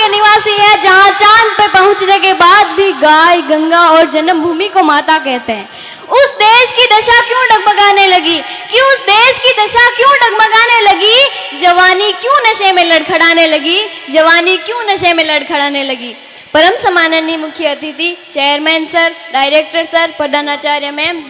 के निवासी है, जहां चांद पे पहुंचने के बाद भी गाय, गंगा और जन्मभूमि को माता कहते हैं। उस देश की दशा क्यों डगमगाने लगी, कि उस देश की दशा क्यों डगमगाने लगी, जवानी क्यों नशे में लड़खड़ाने लगी, जवानी क्यों नशे में लड़खड़ाने लगी। परम सम्माननीय मुख्य अतिथि, चेयरमैन सर, डायरेक्टर सर, प्रधानाचार्य मैम,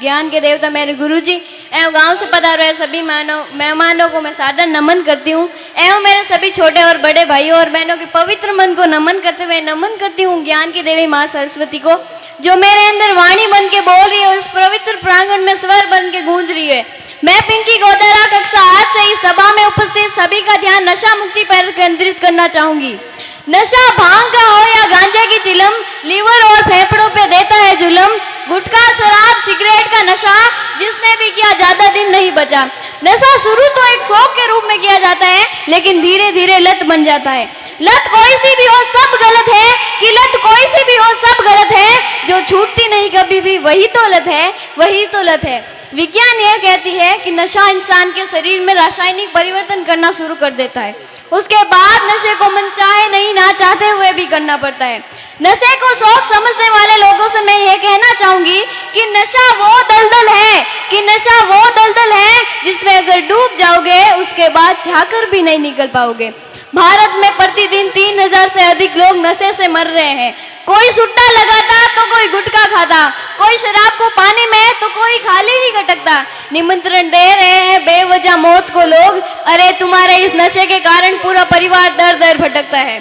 ज्ञान के देवता मेरे गुरुजी एवं गांव से पधारे सभी मेहमानों को मैं सादर नमन करती हूँ एवं मेरे सभी छोटे और बड़े भाइयों और बहनों के पवित्र मन को नमन करते हुए नमन करती हूँ ज्ञान की देवी माँ सरस्वती को, जो मेरे अंदर वाणी बन के बोल रही है, उस पवित्र प्रांगण में स्वर बन के गूंज रही है। मैं पिंकी गोदारा कक्षा 8 से इस सभा में उपस्थित सभी का ध्यान नशा मुक्ति पर केंद्रित करना चाहूंगी। नशा भांग का हो या गांजे की चिलम, लीवर और फेफड़ों पे देता है जुलम। गुटखा, शराब, सिगरेट का नशा जिसने भी किया ज्यादा दिन नहीं बचा। नशा शुरू तो एक शौक के रूप में किया जाता है, लेकिन धीरे धीरे लत बन जाता है। लत कोई सी भी हो सब गलत है, कि लत कोई सी भी हो सब गलत है, जो छूटती नहीं कभी भी वही तो लत है, वही तो लत है। विज्ञान यह कहती है कि नशा इंसान के शरीर में रासायनिक परिवर्तन करना शुरू कर देता है। उसके बाद नशे को मन चाहे नहीं ना चाहते हुए भी करना पड़ता है। नशे को शौक समझने वाले लोगों से मैं ये कहना चाहूंगी कि नशा वो दलदल है, कि नशा वो दलदल है जिसमें अगर डूब जाओगे उसके बाद झाकर भी नहीं निकल पाओगे। भारत में प्रतिदिन 3000 से अधिक लोग नशे से मर रहे हैं। कोई सुट्टा लगाता तो कोई गुटखा खाता, कोई शराब को पानी में तो कोई खाली ही गटकता। निमंत्रण दे रहे हैं बेवजह मौत को लोग, अरे तुम्हारे इस नशे के कारण पूरा परिवार दर दर भटकता है।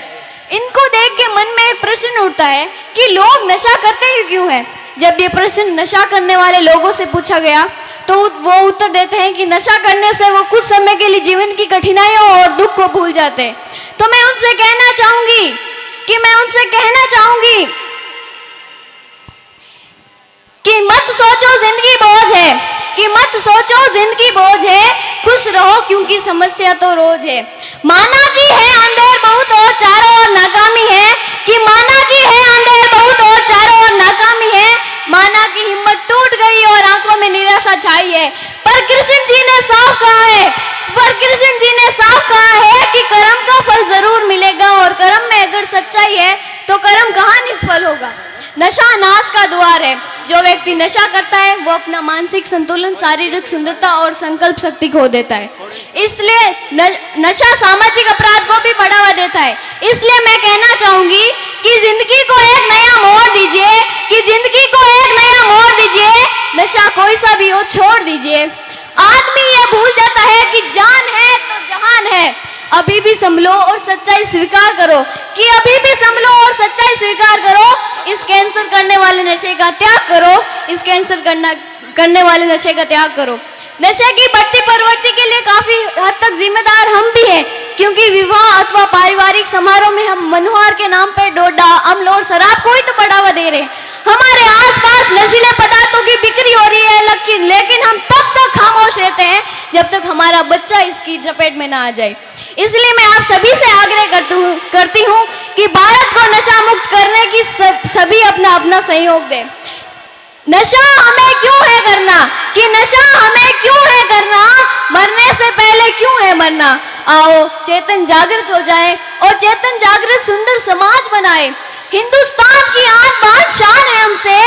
इनको देख के मन में एक प्रश्न उठता है कि लोग नशा करते ही क्यों हैं। जब ये प्रश्न नशा करने वाले लोगों से पूछा गया तो वो उत्तर देते हैं कि नशा करने से वो कुछ समय के लिए जीवन की कठिनाइयों और दुख को भूल जाते हैं। तो मैं उनसे कहना चाहूंगी कि मत सोचो जिंदगी बोझ है, कि मत सोचो जिंदगी बोझ है, खुश रहो क्योंकि समस्या तो रोज है। माना की है अंधेर बहुत और चारों ओर नाकामी है, कि माना की है अंधेर बहुत और चारों ओर नाकामी है। माना की हिम्मत टूट गई और आंखों में निराशा छाई है, पर कृष्ण जी ने साफ कहा है, कि कर्म का फल जरूर मिलेगा, और कर्म में अगर सच्चाई है तो कर्म कहाँ निष्फल होगा। नशा नाश का द्वार है। जो व्यक्ति नशा करता है वो अपना मानसिक संतुलन, शारीरिक सुंदरता और संकल्प शक्ति खो देता है। इसलिए नशा सामाजिक अपराध को भी बढ़ावा देता है। इसलिए मैं कहना चाहूंगी कि जिंदगी को एक नया मोड़ दीजिए, कि जिंदगी को एक नया मोड़ दीजिए। नशा कोई सा भी हो छोड़ दीजिए। आदमी ये भूल जाता है कि जान है तो जहान है। अभी भी संभलो और सच्चाई स्वीकार करो, कि अभी भी संभलो और सच्चाई स्वीकार करो। इस कैंसर करने वाले नशे का त्याग करो, इस कैंसर करने वाले नशे का त्याग करो। नशे की बढ़ती प्रवृत्ति के लिए काफी हद तक जिम्मेदार हम भी हैं, क्योंकि विवाह अथवा पारिवारिक समारोह में हम मनोहार के नाम पर डोडा, अम्ल और शराब को ही तो बढ़ावा दे रहे हैं। हमारे आसपास नशीले पदार्थों की बिक्री हो रही है, लेकिन हम तब तक खामोश रहते हैं जब तक हमारा बच्चा इसकी चपेट में ना आ जाए। इसलिए मैं आप सभी से आग्रह करती हूँ कि भारत को नशा मुक्त करने की सभी अपना अपना सहयोग दें। नशा हमें क्यों है करना, कि नशा हमें क्यों है करना, मरने से पहले क्यों है मरना। आओ चेतन जागृत हो जाए और चेतन जागृत सुंदर समाज बनाए। हिंदुस्तान की आन बान शान है हमसे,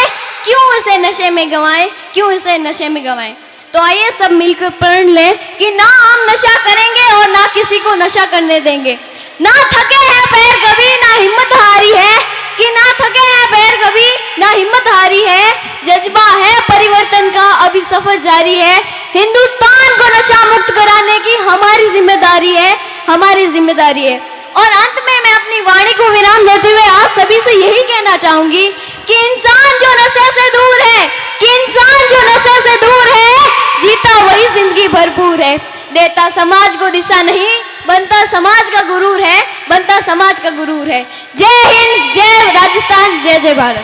क्यों इसे नशे में गंवाएं, क्यों इसे नशे में गंवाएं। तो आइए सब मिलकर प्रण लें कि ना हम नशा करेंगे और ना किसी को नशा करने देंगे। ना थके हैं पैर कभी, ना हिम्मत हारी है, कि ना थके हैं पैर कभी, ना हिम्मत हारी है। जज्बा है परिवर्तन का, अभी सफर जारी है। हिंदुस्तान को नशा मुक्त कराने की हमारी जिम्मेदारी है, हमारी जिम्मेदारी है। और अंत में मैं अपनी वाणी को विराम देते हुए आप सभी से यही कहना चाहूंगी कि इंसान जो नशे से दूर है, कि इंसान जो नशे से दूर है, जीता वही जिंदगी भरपूर है। देता समाज को दिशा नहीं, बनता समाज का गुरूर है, बनता समाज का गुरूर है। जय हिंद, जय राजस्थान, जय जय भारत।